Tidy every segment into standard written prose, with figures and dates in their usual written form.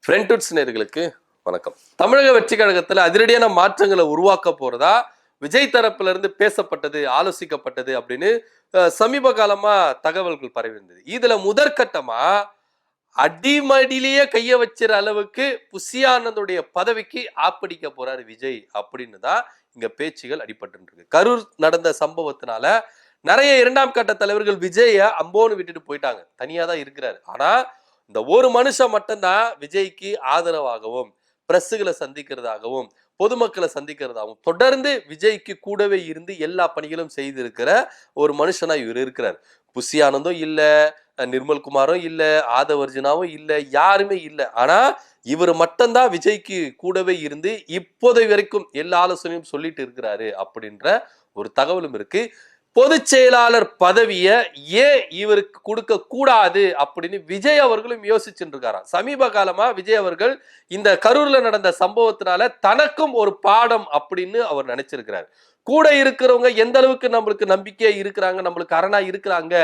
ஃப்ரெண்ட்வுட்ஸ் நேயர்களுக்கு வணக்கம். தமிழக வெற்றி கழகத்துல அதிரடியான மாற்றங்களை உருவாக்க போறதா விஜய் தரப்புல இருந்து பேசப்பட்டது, ஆலோசிக்கப்பட்டது அப்படின்னு சமீப காலமா தகவல்கள் பரவி இருந்தது. இதுல முதற்கட்டமா அடிமடியிலேயே கைய வச்சிற அளவுக்கு புசி ஆனந்துடைய பதவிக்கு ஆப்படிக்க போறாரு விஜய் அப்படின்னு தான் இங்க பேச்சுகள் அடிபட்டு இருக்கு. கரூர் நடந்த சம்பவத்தினால நிறைய இரண்டாம் கட்ட தலைவர்கள் விஜய அம்போன்னு விட்டுட்டு போயிட்டாங்க, தனியா தான் இருக்கிறாரு. ஆனா இந்த ஒரு மனுஷன் மட்டும்தான் விஜய்க்கு ஆதரவாகவும் பிரஸ்ஸுகளை சந்திக்கிறதாகவும் பொதுமக்களை சந்திக்கிறதாகவும் தொடர்ந்து விஜய்க்கு கூடவே இருந்து எல்லா பணிகளும் செய்திருக்கிற ஒரு மனுஷனா இவர் இருக்கிறார். புசி ஆனந்தும் இல்ல, நிர்மல்குமாரும் இல்ல, ஆதவர்ஜுனாவும் இல்ல, யாருமே இல்ல. ஆனா இவர் மட்டும்தான் விஜய்க்கு கூடவே இருந்து இப்போதை வரைக்கும் எல்லா ஆலோசனையும் சொல்லிட்டு இருக்கிறாரு அப்படின்ற ஒரு தகவலும் இருக்கு. பொதுச் செயலாளர் பதவியை ஏன் இவருக்கு கொடுக்க கூடாது அப்படின்னு விஜய் அவர்களும் யோசிச்சுட்டு இருக்காராம். சமீப காலமா விஜய் அவர்கள் இந்த கரூர்ல நடந்த சம்பவத்தினால தனக்கும் ஒரு பாடம் அப்படின்னு அவர் நினைச்சிருக்கிறார். கூட இருக்கிறவங்க எந்த அளவுக்கு நம்மளுக்கு நம்பிக்கையா இருக்கிறாங்க, நம்மளுக்கு அரணா இருக்கிறாங்க,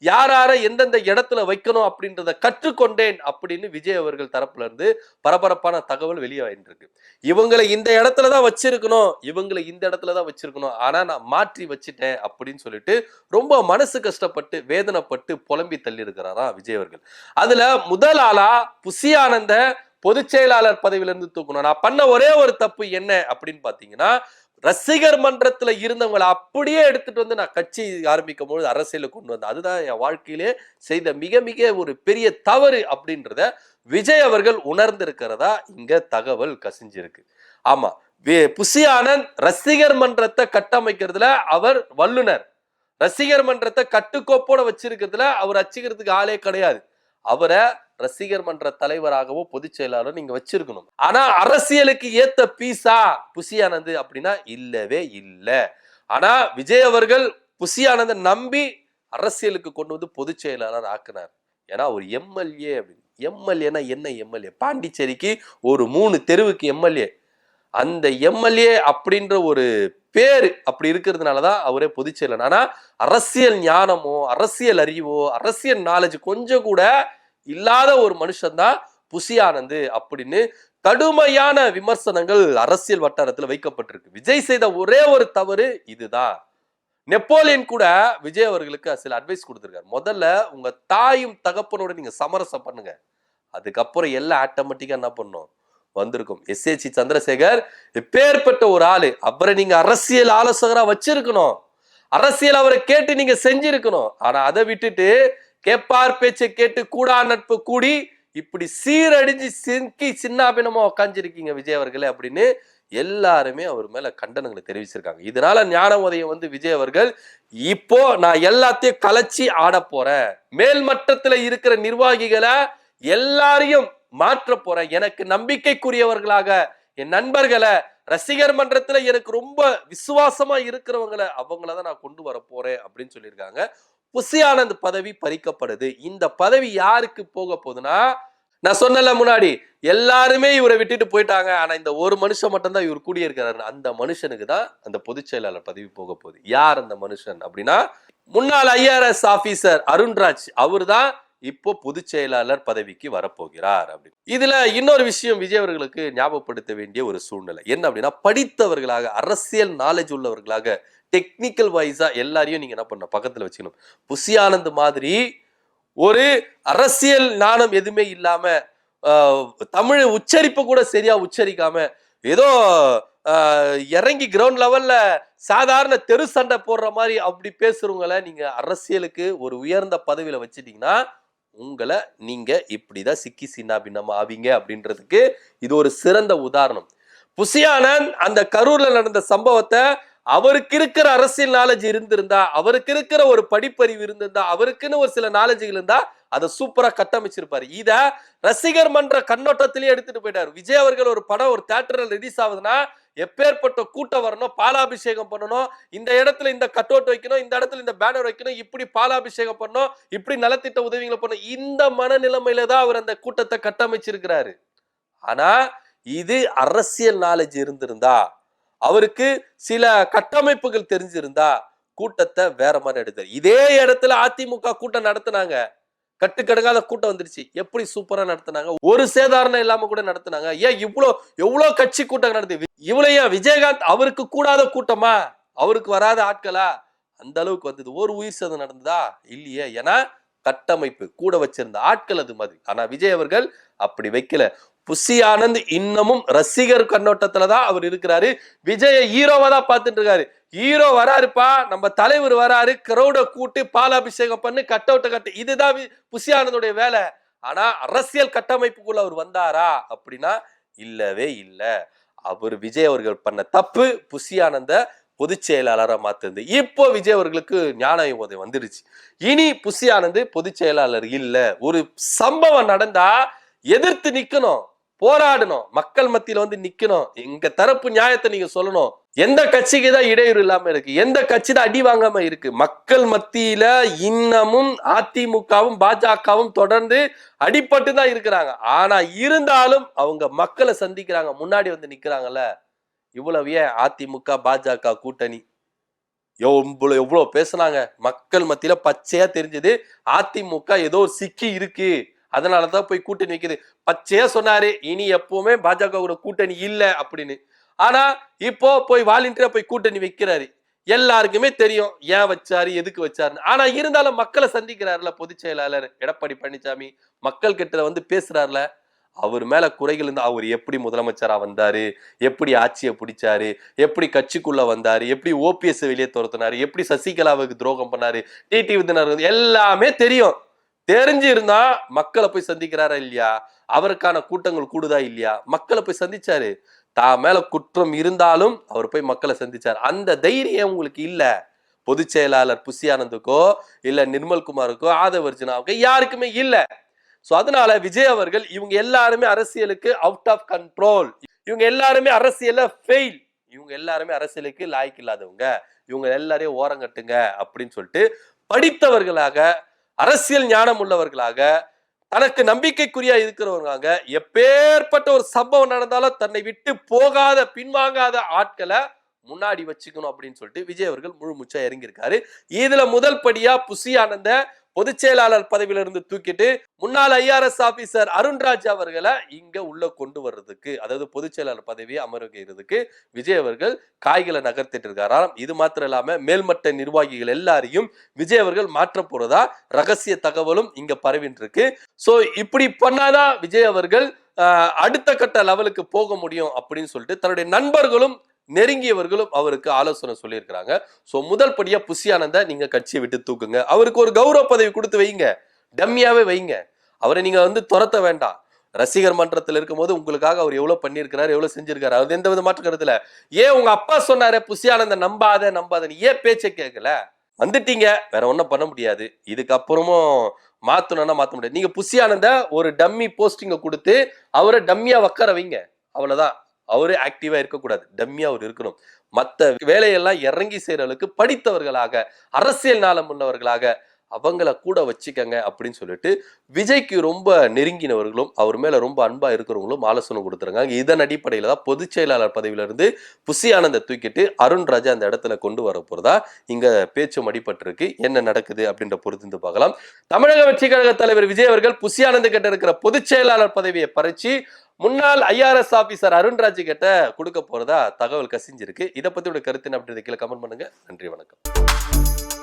யார எந்தெந்த இடத்துல வைக்கணும் அப்படின்றத கற்றுக்கொண்டேன் அப்படின்னு விஜய் அவர்கள் தரப்புல இருந்து பரபரப்பான தகவல் வெளியாயிட்டு இருக்கு. இவங்களை இந்த இடத்துலதான் வச்சிருக்கணும், இவங்களை இந்த இடத்துலதான் வச்சிருக்கணும், ஆனா நான் மாற்றி வச்சுட்டேன் அப்படின்னு சொல்லிட்டு ரொம்ப மனசு கஷ்டப்பட்டு வேதனைப்பட்டு புலம்பி தள்ளி இருக்கிறாரா விஜய் அவர்கள். அதுல முதல் ஆளா புசி ஆனந்த பொதுச் செயலாளர் பதவியிலிருந்து தூக்கணும். நான் பண்ண ஒரே ஒரு தப்பு என்ன அப்படின்னு பாத்தீங்கன்னா, ரசிகர் மன்றத்துல இருந்தவங்களை அப்படியே எடுத்துட்டு வந்து நான் கட்சி ஆரம்பிக்கும் போது அரசியல கொண்டு வந்தேன். அதுதான் என் வாழ்க்கையிலே செய்த மிக மிக ஒரு பெரிய தவறு அப்படின்றத விஜய் அவர்கள் உணர்ந்திருக்கிறதா இங்க தகவல் கசிஞ்சிருக்கு. ஆமா, புசி ஆனந்த் ரசிகர் மன்றத்தை கட்டமைக்கிறதுல அவர் வல்லுனர். ரசிகர் மன்றத்தை கட்டுக்கோப்போட வச்சிருக்கிறதுல அவர் அச்சுக்கிறதுக்கு ஆளே கிடையாது. அவரை ரசிகர் மன்ற தலைவராகவோ பொதுச் செயலாளர் நீங்க வச்சிருக்கணும். ஆனா அரசியலுக்கு ஏத்த பீசா புசி ஆனந்த் அப்படின்னா இல்லவே இல்ல. ஆனா விஜய் அவர்கள் புசி ஆனந்த நம்பி அரசியலுக்கு கொண்டு வந்து பொதுச் செயலாளர் ஆக்கினார். ஏன்னா ஒரு எம்எல்ஏ அப்படின்னு. எம்எல்ஏனா என்ன எம்எல்ஏ? பாண்டிச்சேரிக்கு ஒரு 3 தெருவுக்கு எம்எல்ஏ. அந்த எம்எல்ஏ அப்படின்ற ஒரு பேரு அப்படி இருக்கிறதுனாலதான் அவரே பொதுச் செயலாளர். ஆனா அரசியல் ஞானமோ அரசியல் அறிவோ அரசியல் நாலேஜ் கொஞ்சம் கூட இல்லாத ஒரு மனுஷன் தான் புசி ஆனந்த் அப்படின்னு கடுமையான விமர்சனங்கள் அரசியல் வட்டாரத்தில் வைக்கப்பட்டிருக்கு. விஜய் செய்த ஒரே ஒரு தவறு இதுதான். நெப்போலியன் கூட விஜய் அவர்களுக்கு சில அட்வைஸ் கொடுத்திருக்காரு. முதல்ல உங்க தாயும் தகப்பனோட நீங்க சமரசம் பண்ணுங்க, அதுக்கப்புறம் எல்லாம் ஆட்டோமேட்டிக்கா என்ன பண்ணும் வந்திருக்கும். எஸ்.ஏ.சி. சந்திரசேகர் எப்பேற்பட்ட ஒரு ஆளு, அவரை நீங்க அரசியல் ஆலோசகரா வச்சிருக்கணும், அரசியல் அவரை கேட்டு நீங்க செஞ்சிருக்கணும். ஆனா அதை விட்டுட்டு கேப்பார் பேச்சை கேட்டு கூடா நட்பு கூடி இப்படி சீரடிஞ்சு சிங்கி சின்னாபினமா உக்காஞ்சிருக்கீங்க விஜய் அவர்களே அப்படின்னு எல்லாருமே அவர் மேல கண்டனங்களை தெரிவிச்சிருக்காங்க. இதனால ஞான உதயம் விஜய் அவர்கள் இப்போ நான் எல்லாத்தையும் கலைச்சி ஆட போறேன், மேல் மட்டத்துல இருக்கிற நிர்வாகிகளை எல்லாரையும் மாற்ற போறேன், எனக்கு நம்பிக்கைக்குரியவர்களாக என் நண்பர்களை ரசிகர் மன்றத்துல எனக்கு ரொம்ப விசுவாசமா இருக்கிறவங்களை அவங்களதான் நான் கொண்டு வர போறேன் அப்படின்னு சொல்லியிருக்காங்க. புசி ஆனந்த் பதவி பறிக்கப்படுது. இந்த பதவி யாருக்கு போக போகுதுன்னா, நான் சொன்னல முன்னாடி எல்லாருமே இவரை விட்டுட்டு போயிட்டாங்க, ஆனா இந்த ஒரு மனுஷன் மட்டும் தான் இவர் கூடிய இருக்கிறாரு. அந்த மனுஷனுக்கு தான் அந்த பொதுச் செயலாளர் பதவி போக போகுது. யார் அந்த மனுஷன் அப்படின்னா, முன்னாள் IRS ஆபீசர் அருண்ராஜ். அவர் தான் இப்போ பொதுச் செயலாளர் பதவிக்கு வரப்போகிறார். அப்படி இதுல இன்னொரு விஷயம் விஜய் அவர்களுக்கு ஞாபகப்படுத்த வேண்டிய ஒரு சூழ்நிலை என்ன அப்படின்னா, படித்தவர்களாக அரசியல் நாலேஜ் உள்ளவர்களாக டெக்னிக்கல் வைஸா எல்லாரையும் நீங்க என்ன பண்ண பக்கத்துல வச்சுக்கணும். புசி ஆனந்த் மாதிரி ஒரு அரசியல் ஞானம் எதுவுமே இல்லாம தமிழ் உச்சரிப்பு கூட சரியா உச்சரிக்காம ஏதோ இறங்கி கிரவுண்ட் லெவல்ல சாதாரண தெரு சண்டை போடுற மாதிரி அப்படி பேசுறவங்களை நீங்க அரசியலுக்கு ஒரு உயர்ந்த பதவியில வச்சிட்டீங்கன்னா உங்களை நீங்க இப்படிதான் சிக்கி சின்னா பின்னமா ஆவீங்க அப்படின்றதுக்கு இது ஒரு சிறந்த உதாரணம். புசி ஆனந்த் அந்த கரூர்ல நடந்த சம்பவத்தை அவருக்கு இருக்கிற அரசியல் நாலேஜ் இருந்திருந்தா, அவருக்கு இருக்கிற ஒரு படிப்பறிவு இருந்திருந்தா, அவருக்குன்னு ஒரு சில நாலேஜ்கள் இருந்தா அதை சூப்பரா கட்டமைச்சிருப்பாரு. இத ரசிகர் மன்ற கண்ணோட்டத்திலேயே எடுத்துட்டு போயிட்டாரு. விஜய் அவர்கள் ஒரு படம் ஒரு தியேட்டர்ல ரிலீஸ் ஆகுதுன்னா எப்பேற்பட்ட கூட்டம் வரணும், பாலாபிஷேகம் பண்ணணும், இந்த இடத்துல இந்த கட் அவுட் வைக்கணும், இந்த இடத்துல இந்த பேனர் வைக்கணும், இப்படி பாலாபிஷேகம் பண்ணணும், இப்படி நலத்திட்ட உதவிகளை பண்ணணும், இந்த மனநிலைமையில தான் அவர் அந்த கூட்டத்தை கட்டமைச்சிருக்கிறாரு. ஆனா இது அரசியல் நாலேஜ் இருந்திருந்தா, அவருக்கு சில கட்டமைப்புகள் தெரிஞ்சிருந்தா கூட்டத்தை வேற மாதிரி எடுத்தார். இதே இடத்துல அதிமுக கூட்டம் நடத்தினாங்க, கட்டுக்கடங்காத கூட்டம் வந்துருச்சு. எப்படி சூப்பரா நடத்துனாங்க, ஒரு சேதாரணம் இல்லாம கூட நடத்துனாங்க. ஏன் எவ்வளவு கட்சி கூட்டம் நடத்தி, இவ்வளவு ஏன் விஜயகாந்த் அவருக்கு கூடாத கூட்டமா, அவருக்கு வராத ஆட்களா, அந்த அளவுக்கு வந்தது. ஒரு உயிர் சேதம் நடந்ததா இல்லையே. ஏன்னா கட்டமைப்பு கூட வச்சிருந்த ஆட்கள் அது மாதிரி. ஆனா விஜய் அவர்கள் அப்படி வைக்கல. புஷி ஆனந்த் இன்னமும் ரசிகர் கண்ணோட்டத்துலதான் அவர் இருக்கிறாரு. விஜய ஹீரோவா தான் பார்த்துட்டு இருக்காரு. ஹீரோ வராருப்பா, நம்ம தலைவர் வராரு, கிரௌட கூட்டி பாலாபிஷேகம் பண்ணி கட் அவுட் கட்டு, இதுதான் புஷி ஆனந்தோடைய வேலை. ஆனா அரசியல் கட்டமைப்புக்குள்ள அவர் வந்தாரா அப்படின்னா இல்லவே இல்ல. அவர் விஜய் அவர்கள் பண்ண தப்பு புஷி ஆனந்த பொதுச் செயலாளராக மாத்துது. இப்போ விஜய் அவர்களுக்கு ஞான யோதயம் வந்துருச்சு. இனி புஷி ஆனந்த் பொதுச் செயலாளர் இல்ல. ஒரு சம்பவம் நடந்தா எதிர்த்து நிக்கணும், போராடணும், மக்கள் மத்தியில வந்து நிக்கணும், எங்க தரப்பு நியாயத்தை நீங்க சொல்லணும். எந்த கட்சிக்கு தான் இடையூறு இல்லாம இருக்கு, எந்த கட்சி தான் அடி வாங்காம இருக்கு? மக்கள் மத்தியில இன்னமும் அதிமுகவும் பாஜகவும் தொடர்ந்து அடிபட்டு தான் இருக்கிறாங்க. ஆனா இருந்தாலும் அவங்க மக்களை சந்திக்கிறாங்க, முன்னாடி வந்து நிக்கிறாங்கல்ல. இவ்வளவு ஏன் அதிமுக பாஜக கூட்டணி எவ்வளவு பேசுனாங்க, மக்கள் மத்தியில பச்சையா தெரிஞ்சது அதிமுக ஏதோ சிக்கி இருக்கு, அதனாலதான் போய் கூட்டணி வைக்குது. பச்சையா சொன்னாரு இனி எப்பவுமே பாஜக கூட கூட்டணி இல்ல அப்படின்னு. ஆனா இப்போ போய் வாலண்டியரா போய் கூட்டணி வைக்கிறாரு. எல்லாருக்குமே தெரியும் ஏன் வச்சாரு, எதுக்கு வச்சாருன்னு. ஆனா இருந்தாலும் மக்களை சந்திக்கிறாருல பொதுச் செயலாளர் எடப்பாடி பழனிசாமி, மக்கள் கிட்ட வந்து பேசுறாருல. அவர் மேல குறைகள் இருந்தா, அவர் எப்படி முதலமைச்சரா வந்தாரு, எப்படி ஆட்சியை பிடிச்சாரு, எப்படி கட்சிக்குள்ள வந்தாரு, எப்படி ஓபிஎஸ் வெளியே துரத்தினாரு, எப்படி சசிகலாவுக்கு துரோகம் பண்ணாரு, டிடி விதினர், எல்லாமே தெரியும். தெரிஞ்சு இருந்தா மக்களை போய் சந்திக்கிறாரா இல்லையா? அவருக்கான கூட்டங்கள் கூடுதா இல்லையா? மக்களை போய் சந்திச்சாரு. தான் மேல குற்றம் இருந்தாலும் அவர் போய் மக்களை சந்திச்சாரு. அந்த தைரியம் உங்களுக்கு இல்ல. பொதுச் செயலாளர் புஷி ஆனந்துக்கோ இல்ல நிர்மல்குமாருக்கோ ஆதவர்ஜுனாவுக்கோ யாருக்குமே இல்ல. சோ அதனால விஜய் அவர்கள் இவங்க எல்லாருமே அரசியலுக்கு அவுட் ஆஃப் கண்ட்ரோல், இவங்க எல்லாருமே அரசியல்ல ஃபெயில், இவங்க எல்லாருமே அரசியலுக்கு லாய்க்கு இல்லாதவங்க, இவங்க எல்லாரையும் ஓரங்கட்டுங்க அப்படின்னு சொல்லிட்டு படித்தவர்களாக, அரசியல் ஞானம் உள்ளவர்களாக, தனக்கு நம்பிக்கைக்குரியா இருக்கிறவங்க, எப்பேற்பட்ட ஒரு சம்பவம் நடந்தாலும் தன்னை விட்டு போகாத பின்வாங்காத ஆட்களை முன்னாடி வச்சுக்கணும் அப்படின்னு சொல்லிட்டு விஜய் அவர்கள் முழு முச்சா இறங்கியிருக்காரு. இதுல முதல் படியா புஷி ஆனந்த பொதுச் செயலாளர் பதவியிலிருந்து தூக்கிட்டு முன்னாள் ஐஆர்எஸ் ஆபீசர் அருண்ராஜ் அவர்களை இங்க உள்ள கொண்டு வர்றதுக்கு, அதாவது பொதுச் செயலாளர் பதவியை அமர்கிறதுக்கு விஜய் அவர்கள் காய்களை நகர்த்திட்டு இருக்காராம். இது மாத்திரம் இல்லாம மேல்மட்ட நிர்வாகிகள் எல்லாரையும் விஜய் அவர்கள் மாற்ற போறதா ரகசிய தகவலும் இங்க பரவிட்டு இருக்கு. சோ இப்படி பண்ணாதான் விஜய் அவர்கள் அடுத்த கட்ட லெவலுக்கு போக முடியும் அப்படின்னு சொல்லிட்டு தன்னுடைய நண்பர்களும் நெருங்கியவர்களும் அவருக்கு ஆலோசனை சொல்லியிருக்கிறாங்க. சோ முதல் படியா புஷி ஆனந்த நீங்க கட்சியை விட்டு தூக்குங்க, அவருக்கு ஒரு கௌரவ பதவி கொடுத்து வைங்க, டம்மியாவே வைங்க, அவரை நீங்க வந்து துரத்த வேண்டாம். ரசிகர் மன்றத்தில் இருக்கும் போது உங்களுக்காக அவர் எவ்வளவு பண்ணியிருக்கிறாரு, எவ்வளவு செஞ்சிருக்காரு, அது எந்த வித மாற்று கருத்துல. ஏன் உங்க அப்பா சொன்னாரு புஷி ஆனந்த நம்பாத ஏன் பேச்சை கேட்கல? வந்துட்டீங்க, வேற ஒன்னும் பண்ண முடியாது. இதுக்கப்புறமும் மாத்தணும்னா மாத்த முடியாது. நீங்க புஷி ஆனந்த ஒரு டம்மி போஸ்டிங்க கொடுத்து அவரை டம்மியா உட்கார வைங்க, அவ்வளவுதான். அவரு ஆக்டிவா இருக்கக்கூடாது, டம்மியா அவர் இருக்கணும். மற்ற வேலையெல்லாம் இறங்கி செய்யறவர்களுக்கு படித்தவர்களாக, அரசியல் நாளம் உள்ளவர்களாக அவங்கள கூட வச்சுக்கங்க அப்படின்னு சொல்லிட்டு விஜய்க்கு ரொம்ப நெருங்கினவர்களும் அவர் மேல ரொம்ப அன்பா இருக்கிறவங்களும் ஆலோசனை கொடுத்துருக்காங்க. இதன் அடிப்படையில தான் பொதுச் செயலாளர் பதவியில இருந்து புஷி ஆனந்த தூக்கிட்டு அருண்ராஜா அந்த இடத்துல கொண்டு வர போறதா இங்க பேச்சும் அடிபட்டிருக்கு. என்ன நடக்குது அப்படின்ற பொறுத்து பார்க்கலாம். தமிழக வெற்றி கழக தலைவர் விஜய் அவர்கள் புஷி ஆனந்த் கிட்ட இருக்கிற பொதுச் செயலாளர் பதவியை பறிச்சு முன்னாள் ஐஆர்எஸ் ஆபீசர் அருண்ராஜ் கிட்ட கொடுக்க போறதா தகவல் கசிஞ்சிருக்கு. இதை பத்தி கருத்து என்ன அப்படின்றத கீழே கமெண்ட் பண்ணுங்க. நன்றி, வணக்கம்.